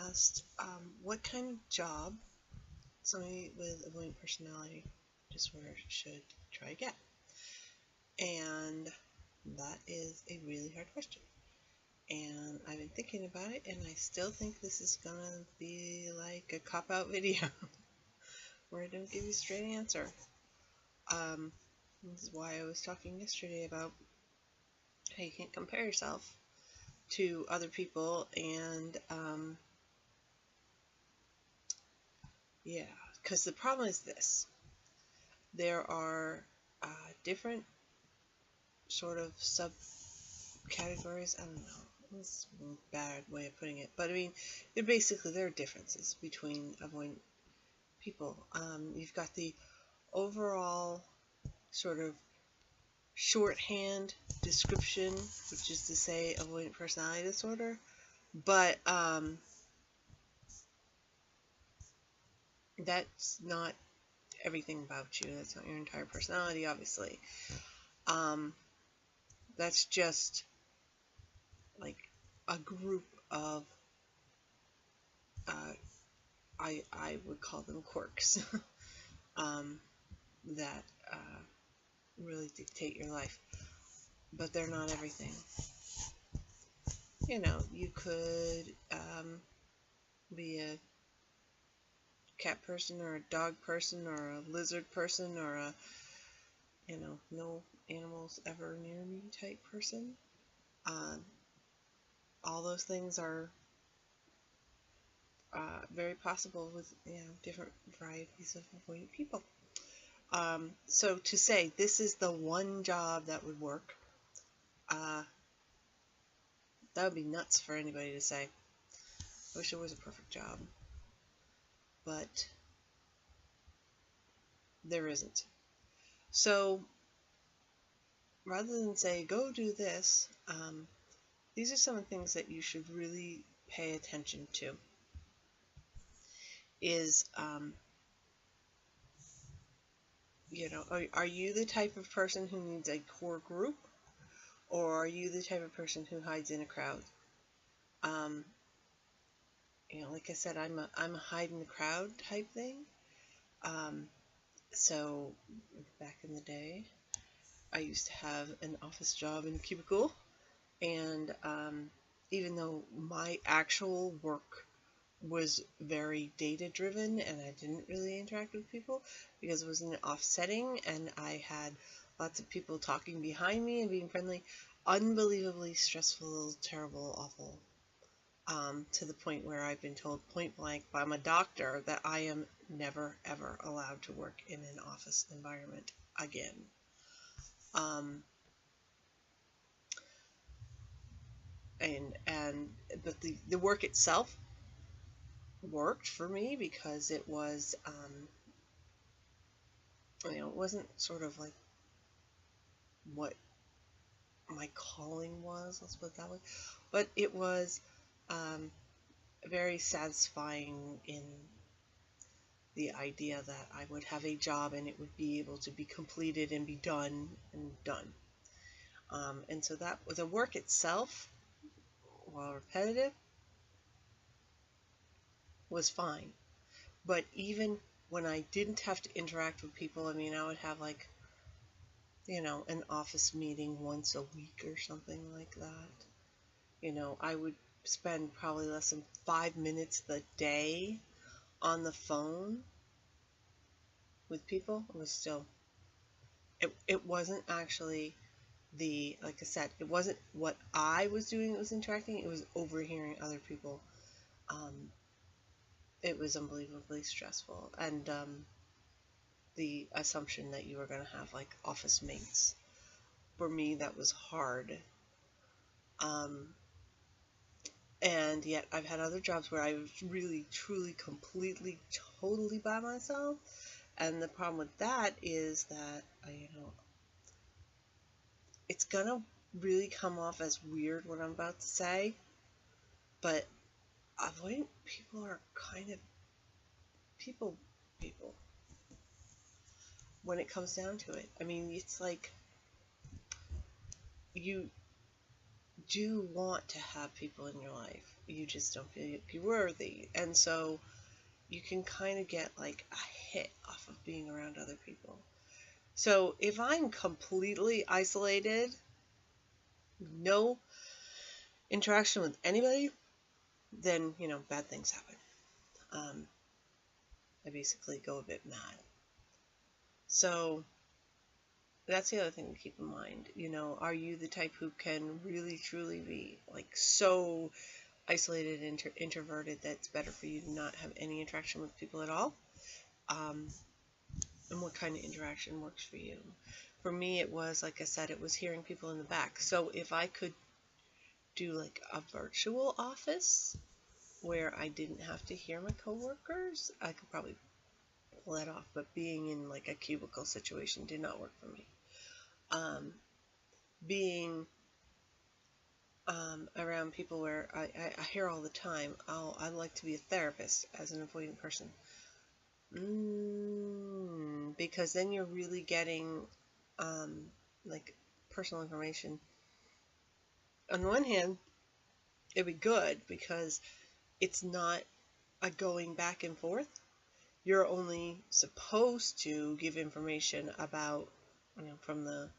asked what kind of job somebody with avoidant personality disorder should try to get. And that is a really hard question. And I've been thinking about it, and I still think this is gonna be like a cop-out video where I don't give you a straight answer. This is why I was talking yesterday about how you can't compare yourself to other people, and yeah, because the problem is this: there are different sort of subcategories. I don't know. It's a bad way of putting it, but I mean, there are differences between avoidant people. You've got the overall sort of shorthand description, which is to say avoidant personality disorder, but that's not everything about you. That's not your entire personality, obviously. That's just like a group of I would call them quirks that really dictate your life, but they're not everything. You know, you could be a cat person or a dog person or a lizard person or a, you know, no animals ever near me type person. All those things are very possible with, you know, different varieties of avoidant people. So to say this is the one job that would work, that would be nuts for anybody to say. I wish there was a perfect job, but there isn't. So rather than say, go do this, these are some of the things that you should really pay attention to. Is, you know, are you the type of person who needs a core group, or are you the type of person who hides in a crowd? You know, like I said, I'm a hide in the crowd type thing. So back in the day, I used to have an office job in a cubicle, and even though my actual work was very data driven and I didn't really interact with people because it was in an off setting and I had lots of people talking behind me and being friendly, unbelievably stressful, terrible, awful, to the point where I've been told point blank by my doctor that I am never ever allowed to work in an office environment again. But the work itself worked for me because it was, you know, it wasn't sort of like what my calling was, let's put it that way, but it was very satisfying in the idea that I would have a job and it would be able to be completed and be done and done. And so that the work itself, while repetitive, was fine. But even when I didn't have to interact with people, I mean, I would have like, you know, an office meeting once a week or something like that. You know, I would spend probably less than 5 minutes a day on the phone with people. It was still, it wasn't actually the, like I said, it wasn't what I was doing that was interacting, it was overhearing other people. It was unbelievably stressful, and the assumption that you were going to have like office mates, for me that was hard. And yet I've had other jobs where I was really, truly, completely, totally by myself, and the problem with that is that, you know, it's gonna really come off as weird what I'm about to say, but avoidant people are kind of people when it comes down to it. I mean, it's like you do want to have people in your life. you just don't feel you're worthy. And so you can kind of get like a hit off of being around other people. So if I'm completely isolated, no interaction with anybody, then, bad things happen. I basically go a bit mad. So that's the other thing to keep in mind. Are you the type who can really truly be like so isolated and introverted that it's better for you to not have any interaction with people at all? And what kind of interaction works for you? For me, it was, like I said, it was hearing people in the back. So if I could do like a virtual office where I didn't have to hear my coworkers, I could probably pull that off. But being in like a cubicle situation did not work for me. Being around people where I hear all the time, I'd like to be a therapist as an avoidant person. Because then you're really getting like personal information. On the one hand, it'd be good because it's not a going back and forth. You're only supposed to give information about, from the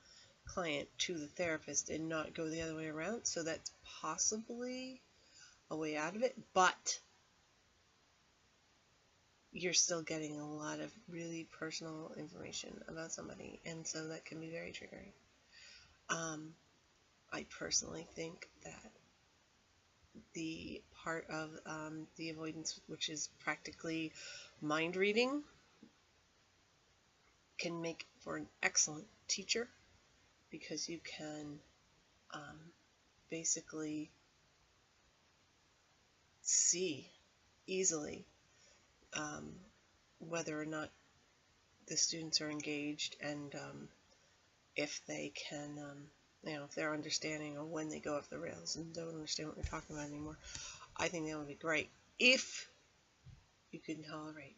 client to the therapist and not go the other way around. So that's possibly a way out of it, but you're still getting a lot of really personal information about somebody, and so that can be very triggering. I personally think that the part of the avoidance, which is practically mind reading, can make for an excellent teacher because you can basically see easily whether or not the students are engaged and if they can, if they're understanding or when they go off the rails and don't understand what we're talking about anymore. I think that would be great if you can tolerate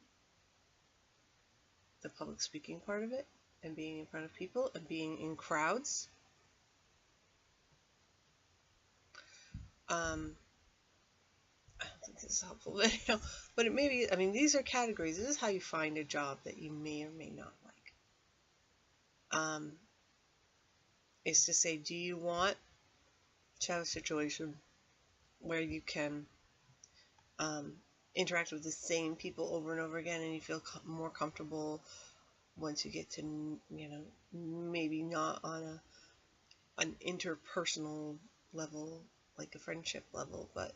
the public speaking part of it and being in front of people and being in crowds. I don't think this is a helpful video, but it may be. These are categories. This is how you find a job that you may or may not like. Is to say, do you want to have a situation where you can interact with the same people over and over again and you feel more comfortable once you get to, maybe not on an interpersonal level, like a friendship level, but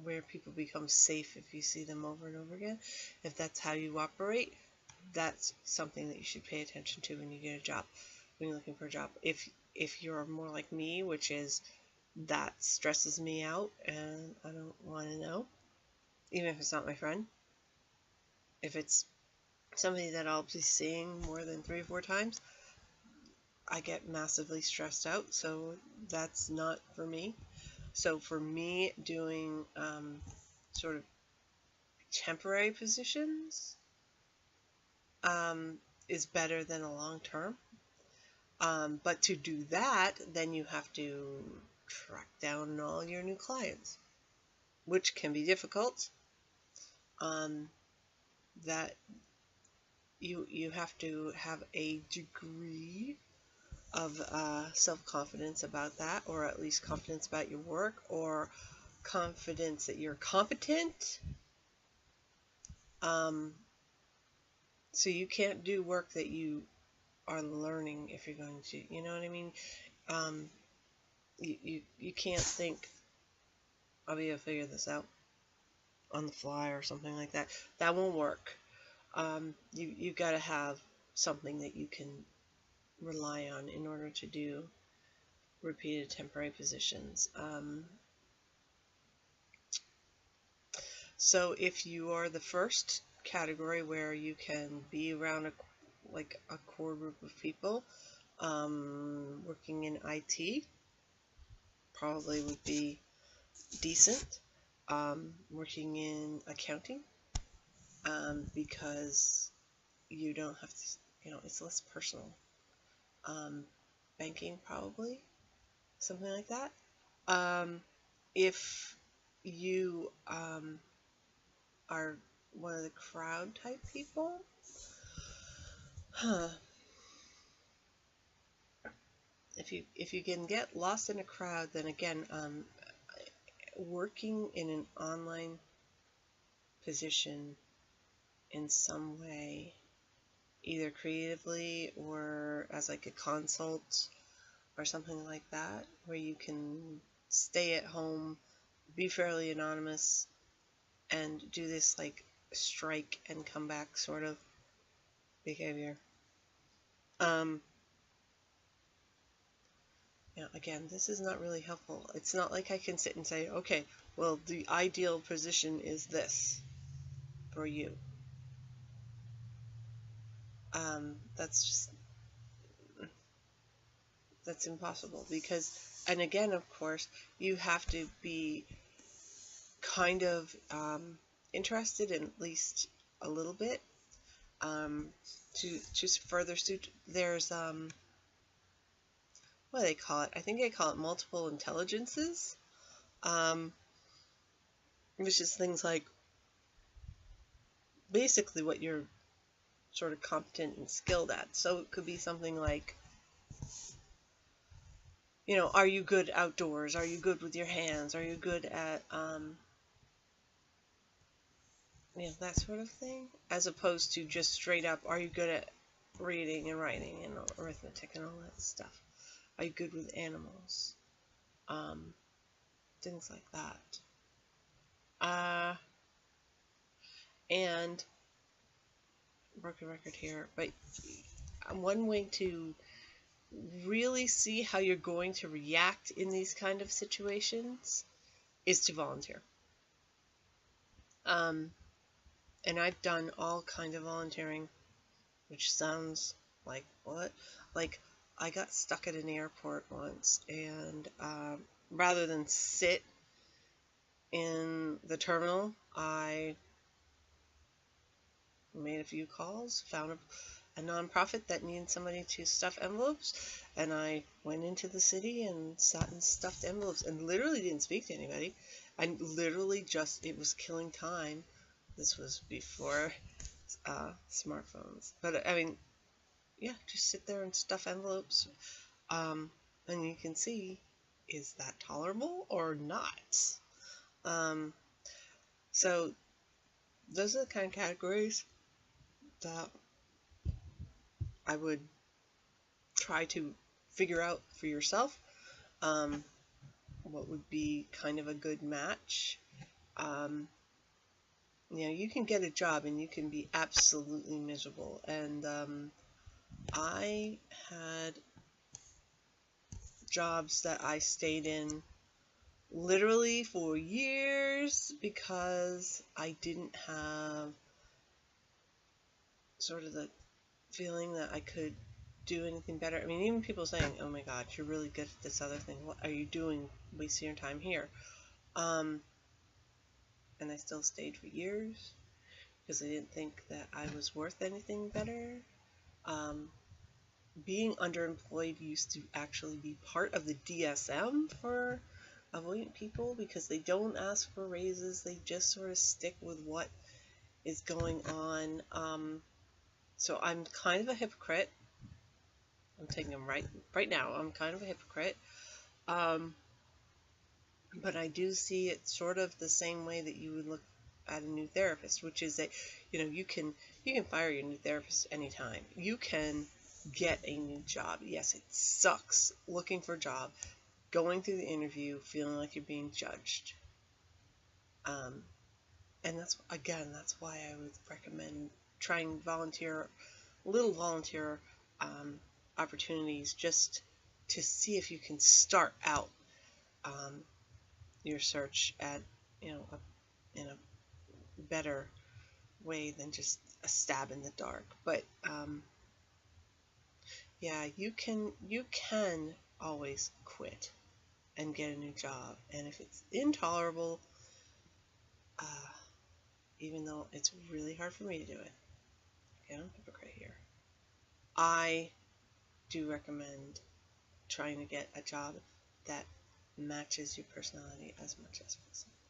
where people become safe if you see them over and over again. If that's how you operate, that's something that you should pay attention to when you get a job, when you're looking for a job. If you're more like me, which is that stresses me out and I don't want to know, even if it's not my friend. If it's somebody that I'll be seeing more than 3 or 4 times, I get massively stressed out, so that's not for me. So for me, doing sort of temporary positions is better than a long term. But to do that, then you have to track down all your new clients, which can be difficult. That you have to have a degree of self-confidence about that, or at least confidence about your work, or confidence that you're competent. So you can't do work that you are learning if you're going to, you know what I mean? You can't think, I'll be able to figure this out on the fly or something like that. That won't work. You've got to have something that you can rely on in order to do repeated temporary positions. So if you are the first category where you can be around a core group of people, working in IT probably would be decent. Working in accounting, because you don't have to, it's less personal. Banking probably, something like that. if you are one of the crowd type people, huh? If you can get lost in a crowd, then again, working in an online position in some way, either creatively or as like a consult or something like that, where you can stay at home, be fairly anonymous, and do this like strike and come back sort of behavior. Again, this is not really helpful. It's not like I can sit and say, okay, well, the ideal position is this for you. That's impossible because, and again, of course, you have to be kind of interested in at least a little bit to further suit. There's what do they call it? I think they call it multiple intelligences, which is things like basically what you're sort of competent and skilled at. So it could be something like, are you good outdoors? Are you good with your hands? Are you good at that sort of thing, as opposed to just straight up, are you good at reading and writing and arithmetic and all that stuff? Are you good with animals? Things like that. And broken record here, but one way to really see how you're going to react in these kind of situations is to volunteer. And I've done all kinds of volunteering, which sounds like what? Like, I got stuck at an airport once, and rather than sit in the terminal, I made a few calls, found a nonprofit that needed somebody to stuff envelopes, and I went into the city and sat and stuffed envelopes and literally didn't speak to anybody. I literally just, it was killing time. This was before smartphones. But I mean, yeah, just sit there and stuff envelopes. And you can see, is that tolerable or not? So those are the kind of categories that I would try to figure out for yourself. What would be kind of a good match. You can get a job and you can be absolutely miserable. And I had jobs that I stayed in literally for years because I didn't have sort of the feeling that I could do anything better. I mean, even people saying, oh my god, you're really good at this other thing. What are you doing wasting your time here? And I still stayed for years because I didn't think that I was worth anything better. Being underemployed used to actually be part of the DSM for avoidant people because they don't ask for raises. They just sort of stick with what is going on. So I'm kind of a hypocrite. I'm taking them right now. I'm kind of a hypocrite. But I do see it sort of the same way that you would look at a new therapist, which is that, you can fire your new therapist anytime. You can get a new job. Yes, it sucks looking for a job, going through the interview, feeling like you're being judged. And that's why I would recommend trying little volunteer opportunities just to see if you can start out your search at in a better way than just a stab in the dark. But yeah, you can always quit and get a new job, and if it's intolerable, even though it's really hard for me to do it, okay, I'm a hypocrite here, I do recommend trying to get a job that matches your personality as much as possible.